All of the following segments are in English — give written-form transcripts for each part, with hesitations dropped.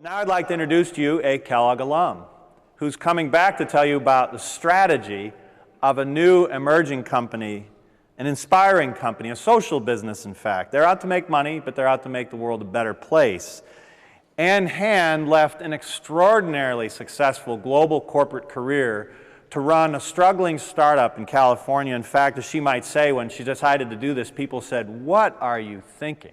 Now I'd like to introduce to you a Kellogg alum who's coming back to tell you about the strategy of a new emerging company, an inspiring company, a social business in fact. They're out to make money, but they're out to make the world a better place. Ann Hand left an extraordinarily successful global corporate career to run a struggling startup in California. In fact, as she might say, when she decided to do this, people said, "What are you thinking?"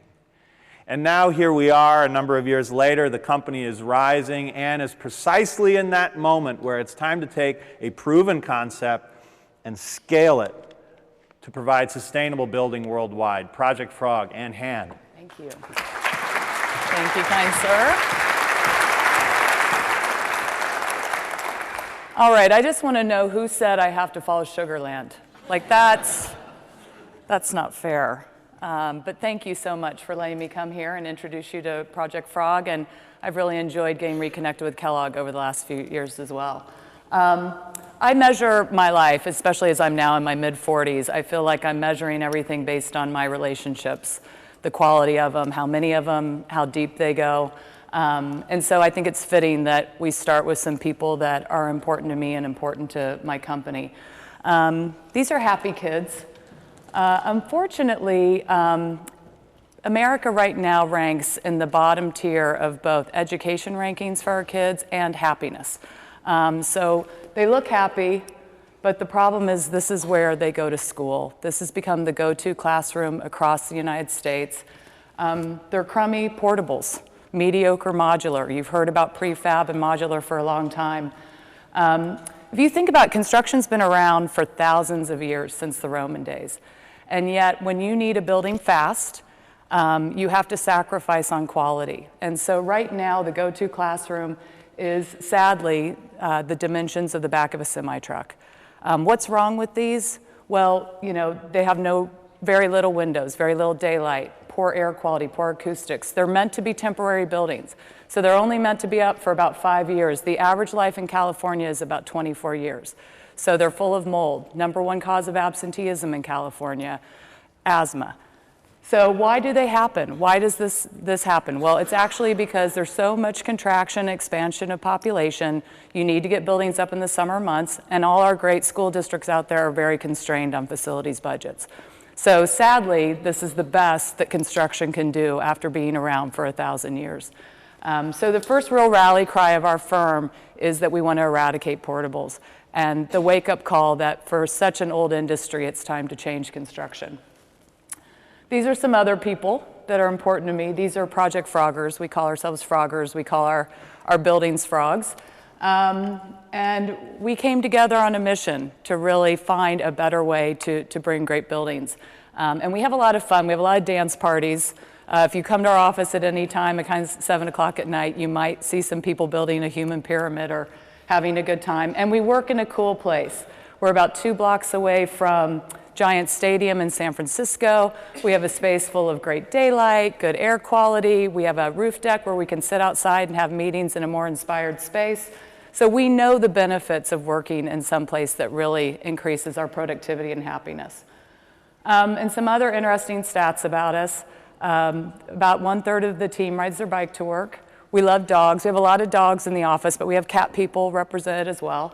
And now here we are, a number of years later, the company is rising and is precisely in that moment where it's time to take a proven concept and scale it to provide sustainable building worldwide. Project Frog, Ann Hand. Thank you. Thank you, kind sir. All right, I just want to know who said I have to follow Sugarland. Like that's not fair. But thank you so much for letting me come here and introduce you to Project Frog, and I've really enjoyed getting reconnected with Kellogg over the last few years as well. I measure my life, especially as I'm now in my mid-40s. I feel like I'm measuring everything based on my relationships, the quality of them, how many of them, how deep they go. And so I think it's fitting that we start with some people that are important to me and important to my company. These are happy kids. Unfortunately, America right now ranks in the bottom tier of both education rankings for our kids and happiness. So they look happy, but the problem is this is where they go to school. This has become the go-to classroom across the United States. They're crummy portables, mediocre modular. You've heard about prefab and modular for a long time. If you think about it, construction's been around for thousands of years, since the Roman days. And yet, when you need a building fast, you have to sacrifice on quality. And so right now, the go-to classroom is, sadly, the dimensions of the back of a semi-truck. What's wrong with these? Well, you know, they have very little windows, very little daylight, poor air quality, poor acoustics. They're meant to be temporary buildings. So they're only meant to be up for about 5 years. The average life in California is about 24 years. So they're full of mold. #1 cause of absenteeism in California, asthma. So why do they happen? Why does this happen? Well, it's actually because there's so much contraction, expansion of population. You need to get buildings up in the summer months, and all our great school districts out there are very constrained on facilities budgets. So sadly, this is the best that construction can do after being around for 1,000 years. So the first real rally cry of our firm is that we want to eradicate portables, and the wake-up call that for such an old industry, it's time to change construction. These are some other people that are important to me. These are Project Froggers. We call ourselves Froggers. We call our buildings Frogs. And we came together on a mission to really find a better way to bring great buildings. And we have a lot of fun. We have a lot of dance parties. If you come to our office at any time, at kind of 7 o'clock at night, you might see some people building a human pyramid or having a good time. And we work in a cool place. We're about 2 blocks away from Giant Stadium in San Francisco. We have a space full of great daylight, good air quality. We have a roof deck where we can sit outside and have meetings in a more inspired space. So we know the benefits of working in some place that really increases our productivity and happiness. And some other interesting stats about us. About 1/3 of the team rides their bike to work. We love dogs. We have a lot of dogs in the office, but we have cat people represented as well.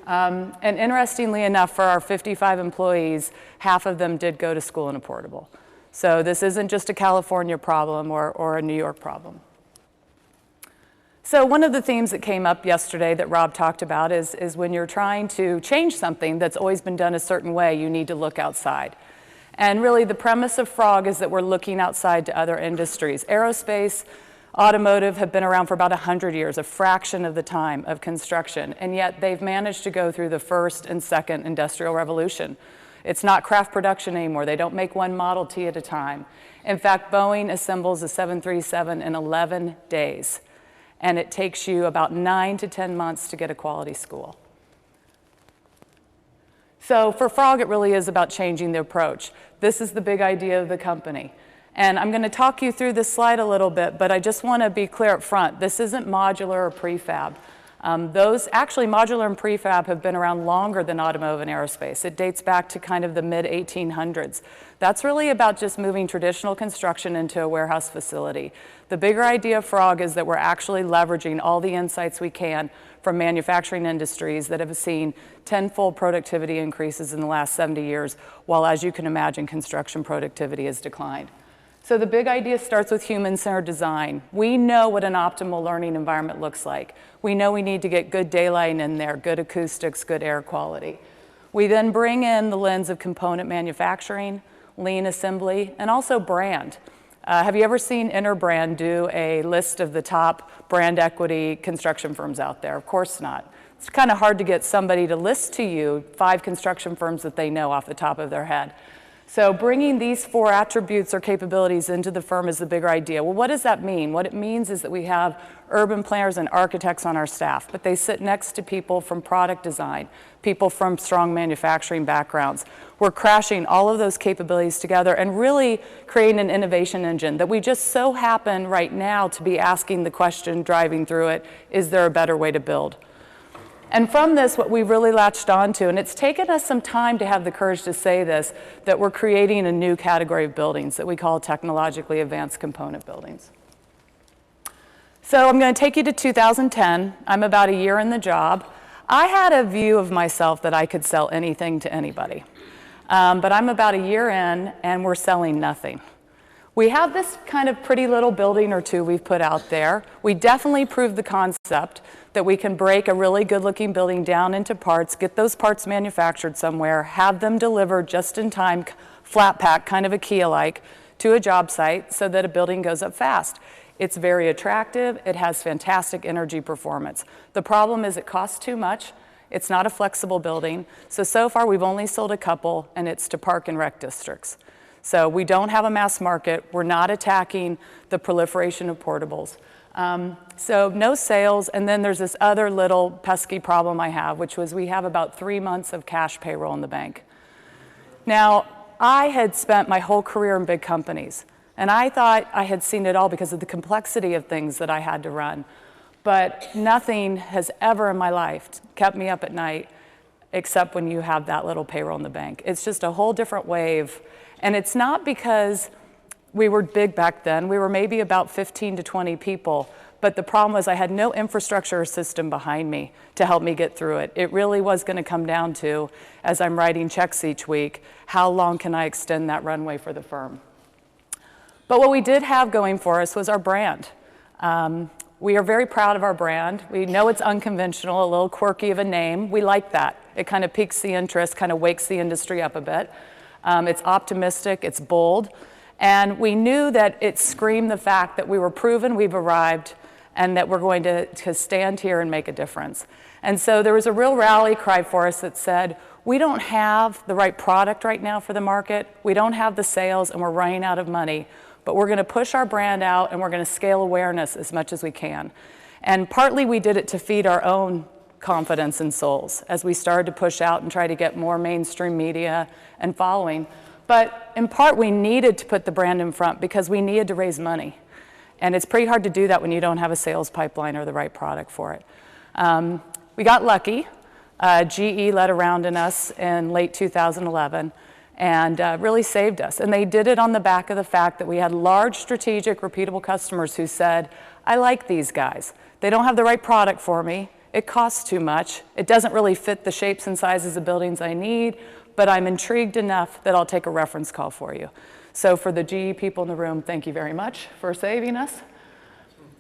And interestingly enough, for our 55 employees, half of them did go to school in a portable. So this isn't just a California problem or a New York problem. So one of the themes that came up yesterday that Rob talked about is when you're trying to change something that's always been done a certain way, you need to look outside. And really the premise of Frog is that we're looking outside to other industries. Aerospace, automotive have been around for about 100 years, a fraction of the time of construction, and yet they've managed to go through the first and second industrial revolution. It's not craft production anymore. They don't make one Model T at a time. In fact, Boeing assembles a 737 in 11 days, and it takes you about 9 to 10 months to get a quality school. So for Frog, it really is about changing the approach. This is the big idea of the company. And I'm going to talk you through this slide a little bit, but I just want to be clear up front. This isn't modular or prefab. Those actually, modular and prefab have been around longer than automotive and aerospace. It dates back to kind of the mid-1800s. That's really about just moving traditional construction into a warehouse facility. The bigger idea of Frog is that we're actually leveraging all the insights we can from manufacturing industries that have seen tenfold productivity increases in the last 70 years, while, as you can imagine, construction productivity has declined. So the big idea starts with human-centered design. We know what an optimal learning environment looks like. We know we need to get good daylight in there, good acoustics, good air quality. We then bring in the lens of component manufacturing, lean assembly, and also brand. Have you ever seen Interbrand do a list of the top brand equity construction firms out there? Of course not. It's kind of hard to get somebody to list to you 5 construction firms that they know off the top of their head. So bringing these 4 attributes or capabilities into the firm is the bigger idea. Well, what does that mean? What it means is that we have urban planners and architects on our staff, but they sit next to people from product design, people from strong manufacturing backgrounds. We're crashing all of those capabilities together and really creating an innovation engine that we just so happen right now to be asking the question, driving through it, is there a better way to build? And from this, what we've really latched onto, and it's taken us some time to have the courage to say this, that we're creating a new category of buildings that we call technologically advanced component buildings. So I'm going to take you to 2010. I'm about a year in the job. I had a view of myself that I could sell anything to anybody. But I'm about a year in, and we're selling nothing. We have this kind of pretty little building or two we've put out there. We definitely proved the concept that we can break a really good-looking building down into parts, get those parts manufactured somewhere, have them delivered just in time, flat pack, kind of a Kia-like, to a job site so that a building goes up fast. It's very attractive. It has fantastic energy performance. The problem is it costs too much. It's not a flexible building. So far we've only sold a couple, and it's to park and rec districts. So we don't have a mass market. We're not attacking the proliferation of portables. So no sales, and then there's this other little pesky problem I have, which was we have about 3 months of cash payroll in the bank. Now, I had spent my whole career in big companies, and I thought I had seen it all because of the complexity of things that I had to run. But nothing has ever in my life kept me up at night except when you have that little payroll in the bank. It's just a whole different wave. And it's not because we were big back then. We were maybe about 15 to 20 people. But the problem was I had no infrastructure or system behind me to help me get through it. It really was going to come down to, as I'm writing checks each week, how long can I extend that runway for the firm? But what we did have going for us was our brand. We are very proud of our brand. We know it's unconventional, a little quirky of a name. We like that. It kind of piques the interest, kind of wakes the industry up a bit. It's optimistic, it's bold, and we knew that it screamed the fact that we were proven, we've arrived, and that we're going to stand here and make a difference. And so there was a real rally cry for us that said, we don't have the right product right now for the market, we don't have the sales, and we're running out of money, but we're going to push our brand out and we're going to scale awareness as much as we can. And partly we did it to feed our own confidence and souls as we started to push out and try to get more mainstream media and following. But in part, we needed to put the brand in front because we needed to raise money. And it's pretty hard to do that when you don't have a sales pipeline or the right product for it. We got lucky. GE led a round in us in late 2011 and really saved us. And they did it on the back of the fact that we had large, strategic, repeatable customers who said, I like these guys. They don't have the right product for me. It costs too much. It doesn't really fit the shapes and sizes of buildings I need, but I'm intrigued enough that I'll take a reference call for you. So for the GE people in the room, thank you very much for saving us.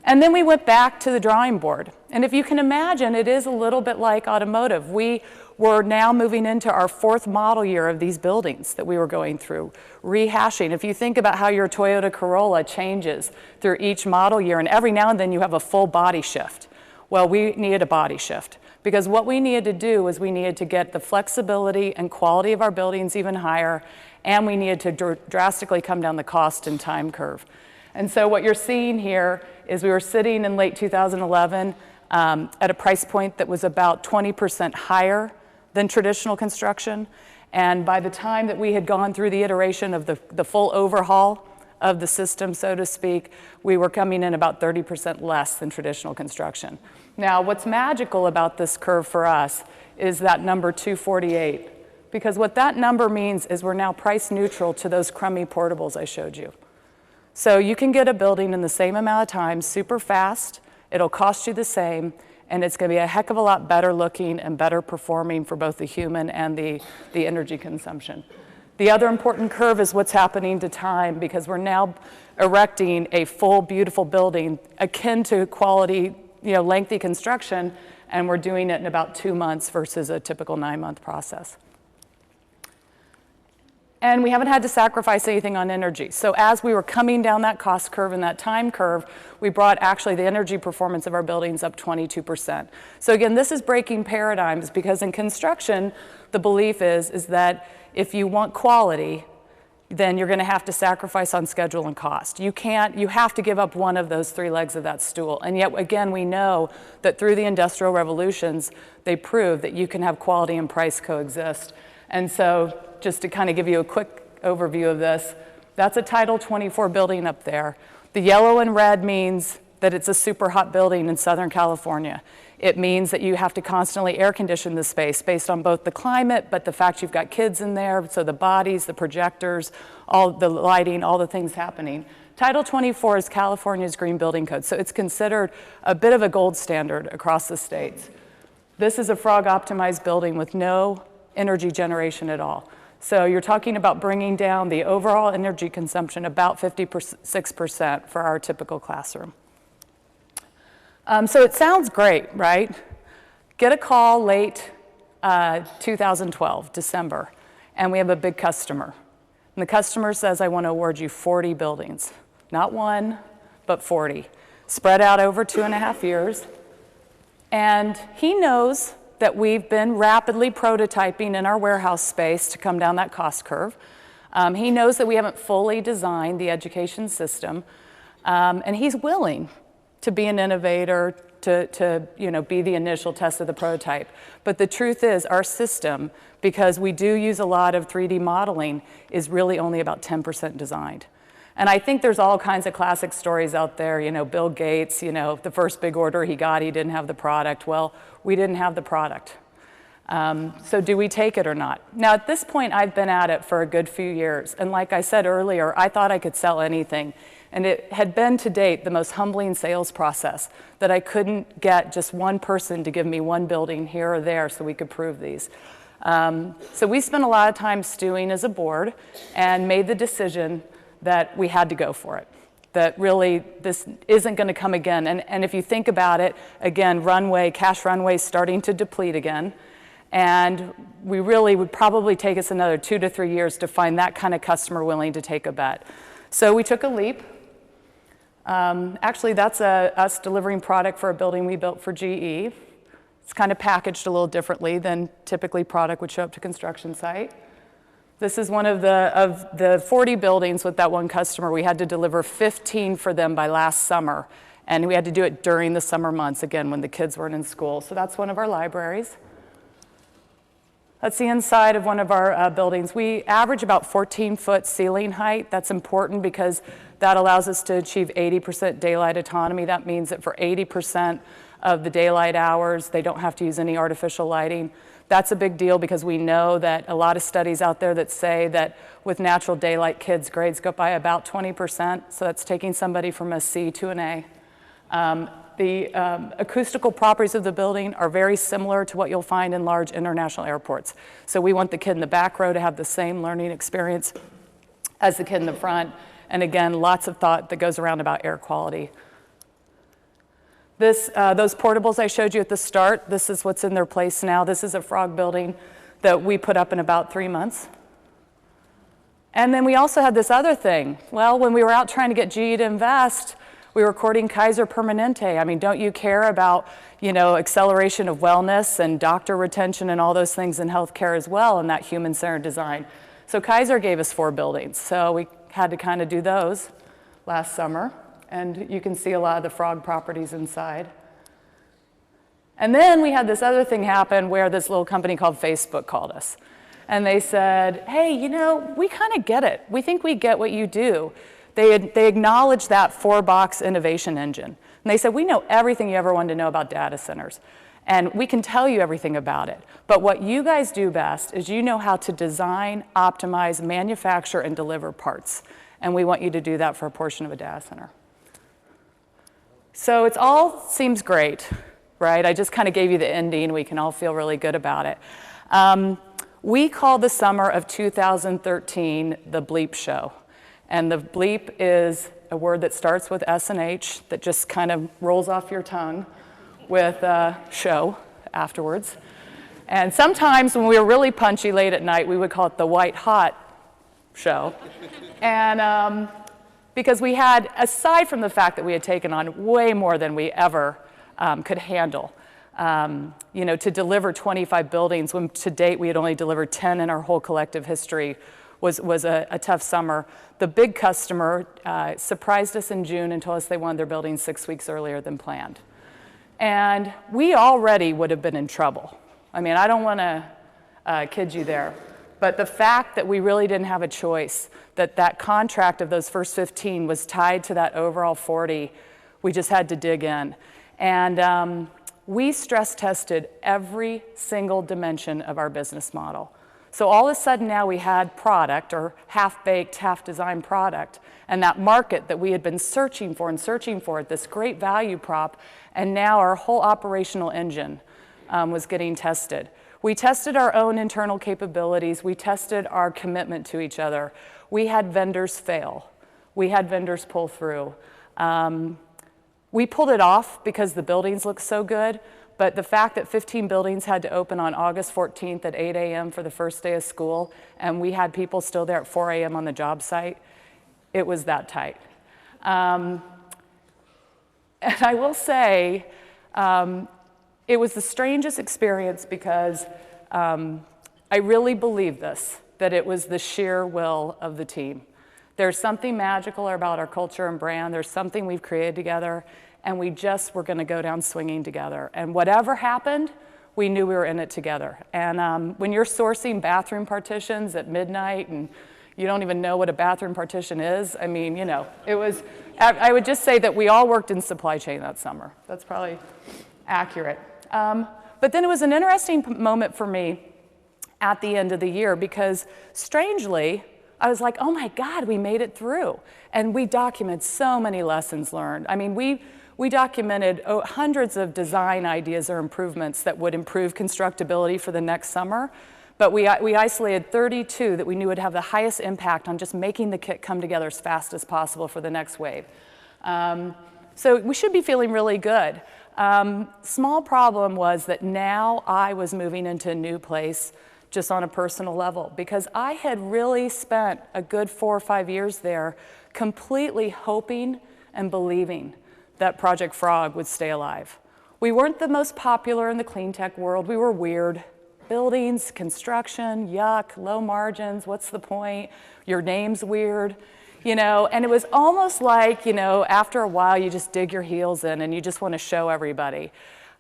And then we went back to the drawing board. And if you can imagine, it is a little bit like automotive. We were now moving into our 4th model year of these buildings that we were going through, rehashing. If you think about how your Toyota Corolla changes through each model year, and every now and then you have a full body shift. Well, we needed a body shift because what we needed to do was we needed to get the flexibility and quality of our buildings even higher, and we needed to drastically come down the cost and time curve. And so what you're seeing here is we were sitting in late 2011 at a price point that was about 20% higher than traditional construction. And by the time that we had gone through the iteration of the full overhaul of the system, so to speak, we were coming in about 30% less than traditional construction. Now, what's magical about this curve for us is that number 248, because what that number means is we're now price neutral to those crummy portables I showed you. So you can get a building in the same amount of time, super fast, it'll cost you the same, and it's going to be a heck of a lot better looking and better performing for both the human and the energy consumption. The other important curve is what's happening to time, because we're now erecting a full, beautiful building akin to quality, lengthy construction, and we're doing it in about 2 months versus a typical 9-month process. And we haven't had to sacrifice anything on energy. So as we were coming down that cost curve and that time curve, we brought actually the energy performance of our buildings up 22%. So again, this is breaking paradigms, because in construction, the belief is that if you want quality, then you're going to have to sacrifice on schedule and cost. You have to give up one of those 3 legs of that stool. And yet, again, we know that through the industrial revolutions, they prove that you can have quality and price coexist. And so just to kind of give you a quick overview of this, that's a Title 24 building up there. The yellow and red means that it's a super hot building in Southern California. It means that you have to constantly air condition the space based on both the climate, but the fact you've got kids in there, so the bodies, the projectors, all the lighting, all the things happening. Title 24 is California's Green Building Code, so it's considered a bit of a gold standard across the states. This is a frog-optimized building with no energy generation at all. So you're talking about bringing down the overall energy consumption about 56% for our typical classroom. So it sounds great, right? Get a call late 2012, December, and we have a big customer. And the customer says, I want to award you 40 buildings. Not one, but 40. Spread out over 2.5 years. And he knows that we've been rapidly prototyping in our warehouse space to come down that cost curve. He knows that we haven't fully designed the education system, and he's willing to be an innovator, to be the initial test of the prototype. But the truth is, our system, because we do use a lot of 3D modeling, is really only about 10% designed. And I think there's all kinds of classic stories out there. Bill Gates, the first big order he got, he didn't have the product. Well, we didn't have the product. So do we take it or not? Now, at this point, I've been at it for a good few years. And like I said earlier, I thought I could sell anything. And it had been to date the most humbling sales process, that I couldn't get just one person to give me one building here or there so we could prove these. So we spent a lot of time stewing as a board and made the decision that we had to go for it, that really this isn't going to come again. And if you think about it, again, cash runway starting to deplete again. And we really would probably take us another 2 to 3 years to find that kind of customer willing to take a bet. So we took a leap. Actually, that's us delivering product for a building we built for GE. It's kind of packaged a little differently than typically product would show up to construction site. This is one of the 40 buildings with that one customer. We had to deliver 15 for them by last summer. And we had to do it during the summer months, again, when the kids weren't in school. So that's one of our libraries. That's the inside of one of our buildings. We average about 14-foot ceiling height. That's important because that allows us to achieve 80% daylight autonomy. That means that for 80% of the daylight hours, they don't have to use any artificial lighting. That's a big deal because we know that a lot of studies out there that say that with natural daylight, kids' grades go up by about 20%. So that's taking somebody from a C to an A. The acoustical properties of the building are very similar to what you'll find in large international airports. So we want the kid in the back row to have the same learning experience as the kid in the front. And again, lots of thought that goes around about air quality. Those portables I showed you at the start, this is what's in their place now. This is a Frog building that we put up in about 3 months. And then we also had this other thing. Well, when we were out trying to get GE to invest, we were courting Kaiser Permanente. I mean, don't you care about, acceleration of wellness and doctor retention and all those things in healthcare as well, and that human-centered design? So Kaiser gave us 4 buildings. So we had to kind of do those last summer. And you can see a lot of the Frog properties inside. And then we had this other thing happen where this little company called Facebook called us. And they said, hey, we kind of get it. We think we get what you do. they acknowledged that four-box innovation engine. And they said, we know everything you ever wanted to know about data centers. And we can tell you everything about it. But what you guys do best is you know how to design, optimize, manufacture, and deliver parts. And we want you to do that for a portion of a data center. So it all seems great, right? I just kind of gave you the ending. We can all feel really good about it. We call the summer of 2013 the bleep show. And the bleep is a word that starts with S and H that just kind of rolls off your tongue with show afterwards. And sometimes when we were really punchy late at night, we would call it the white hot show. And because we had, aside from the fact that we had taken on way more than we ever could handle, you know, to deliver 25 buildings when to date we had only delivered 10 in our whole collective history was a tough summer. The big customer surprised us in June and told us they wanted their building 6 weeks earlier than planned. And we already would have been in trouble. I mean, I don't want to kid you there. But the fact that we really didn't have a choice, that that contract of those first 15 was tied to that overall 40, we just had to dig in. And we stress tested every single dimension of our business model. So all of a sudden now we had product, or half-baked, half-designed product, and that market that we had been searching for, this great value prop, and now our whole operational engine was getting tested. We tested our own internal capabilities. We tested our commitment to each other. We had vendors fail. We had vendors pull through. We pulled it off because the buildings looked so good, but the fact that 15 buildings had to open on August 14th at 8 a.m. for the first day of school, and we had people still there at 4 a.m. on the job site, it was that tight. And I will say, it was the strangest experience because I really believe this, that it was the sheer will of the team. There's something magical about our culture and brand. There's something we've created together, and we just were going to go down swinging together. And whatever happened, we knew we were in it together. And when you're sourcing bathroom partitions at midnight and you don't even know what a bathroom partition is, I mean, you know, it was, I would just say that we all worked in supply chain that summer. That's probably accurate. But then it was an interesting moment for me at the end of the year because strangely, I was like, oh my God, we made it through. And we documented so many lessons learned. I mean, we documented hundreds of design ideas or improvements that would improve constructability for the next summer. But we isolated 32 that we knew would have the highest impact on just making the kit come together as fast as possible for the next wave. So we should be feeling really good. Small problem was that now I was moving into a new place just on a personal level because I had really spent a good 4 or 5 years there completely hoping and believing that Project Frog would stay alive. We weren't the most popular in the clean tech world. We were weird. Buildings, construction, yuck, low margins, what's the point? Your name's weird. You know, and it was almost like, you know, after a while you just dig your heels in and you just want to show everybody.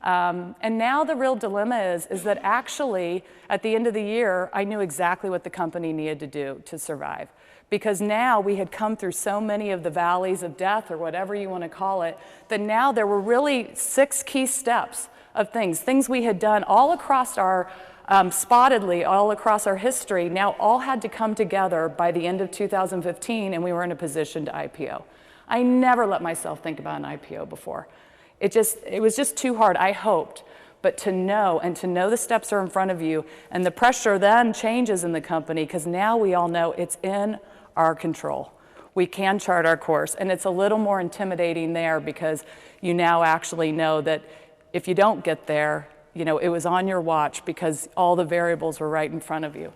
And now the real dilemma is that actually at the end of the year, I knew exactly what the company needed to do to survive. Because now we had come through so many of the valleys of death or whatever you want to call it, that now there were really 6 key steps of things we had done all across our spottedly all across our history, now all had to come together by the end of 2015, and we were in a position to IPO. I never let myself think about an IPO before. It was just too hard, I hoped. But to know the steps are in front of you, and the pressure then changes in the company, because now we all know it's in our control. We can chart our course, and it's a little more intimidating there because you now actually know that if you don't get there, you know, it was on your watch because all the variables were right in front of you.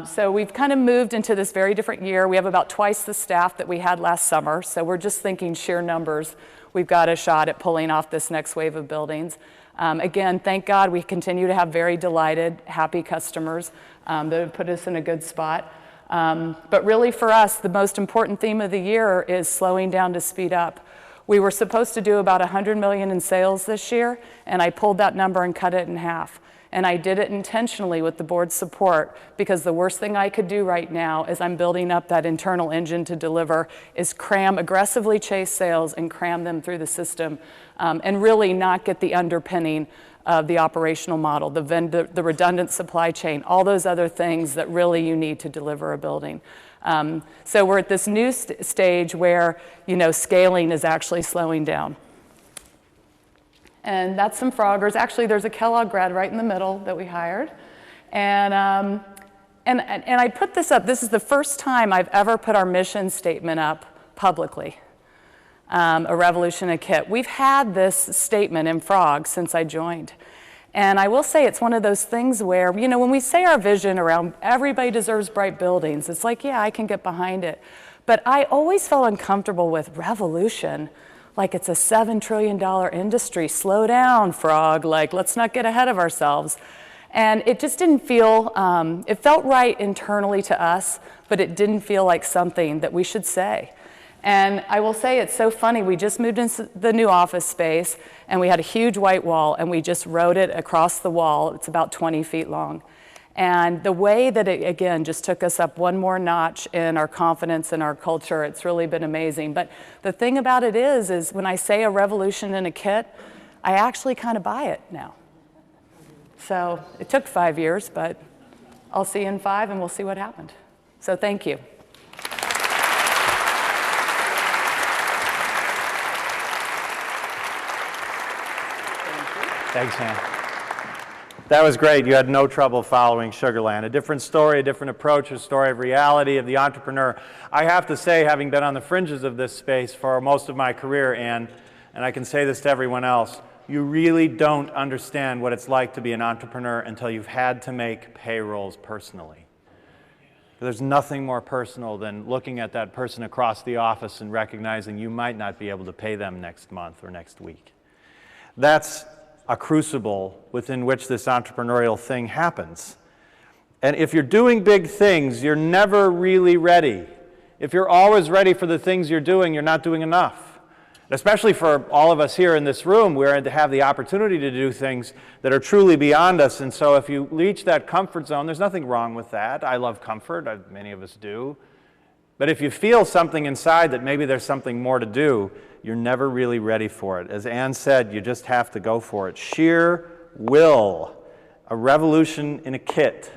So we've kind of moved into this very different year. We have about twice the staff that we had last summer, so we're just thinking sheer numbers. We've got a shot at pulling off this next wave of buildings. Again, thank God we continue to have very delighted, happy customers that have put us in a good spot. But really for us, the most important theme of the year is slowing down to speed up. We were supposed to do about 100 million in sales this year, and I pulled that number and cut it in half. And I did it intentionally with the board's support, because the worst thing I could do right now, as I'm building up that internal engine to deliver, is aggressively chase sales and cram them through the system, and really not get the underpinning of the operational model, the redundant supply chain, all those other things that really you need to deliver a building. So we're at this new stage where, scaling is actually slowing down. And that's some Froggers. Actually, there's a Kellogg grad right in the middle that we hired. And I put this up. This is the first time I've ever put our mission statement up publicly, a revolution in a kit. We've had this statement in Frog since I joined. And I will say it's one of those things where, when we say our vision around everybody deserves bright buildings, it's like, yeah, I can get behind it. But I always felt uncomfortable with revolution. Like it's a $7 trillion industry. Slow down, Frog. Like, let's not get ahead of ourselves. And it just didn't feel, it felt right internally to us, but it didn't feel like something that we should say. And I will say it's so funny. We just moved into the new office space, and we had a huge white wall, and we just wrote it across the wall. It's about 20 feet long. And the way that it, again, just took us up one more notch in our confidence and our culture, it's really been amazing. But the thing about it is when I say a revolution in a kit, I actually kind of buy it now. So it took 5 years, but I'll see you in 5 and we'll see what happened. So thank you. Thanks, Ann. That was great. You had no trouble following Sugarland. A different story, a different approach, a story of reality of the entrepreneur. I have to say, having been on the fringes of this space for most of my career, Ann, and I can say this to everyone else, you really don't understand what it's like to be an entrepreneur until you've had to make payrolls personally. There's nothing more personal than looking at that person across the office and recognizing you might not be able to pay them next month or next week. That's a crucible within which this entrepreneurial thing happens. And if you're doing big things, you're never really ready. If you're always ready for the things you're doing, you're not doing enough. Especially for all of us here in this room, we're to have the opportunity to do things that are truly beyond us. And so if you reach that comfort zone, there's nothing wrong with that. I love comfort, many of us do. But if you feel something inside that maybe there's something more to do, you're never really ready for it. As Ann said, you just have to go for it. Sheer will, a revolution in a kit.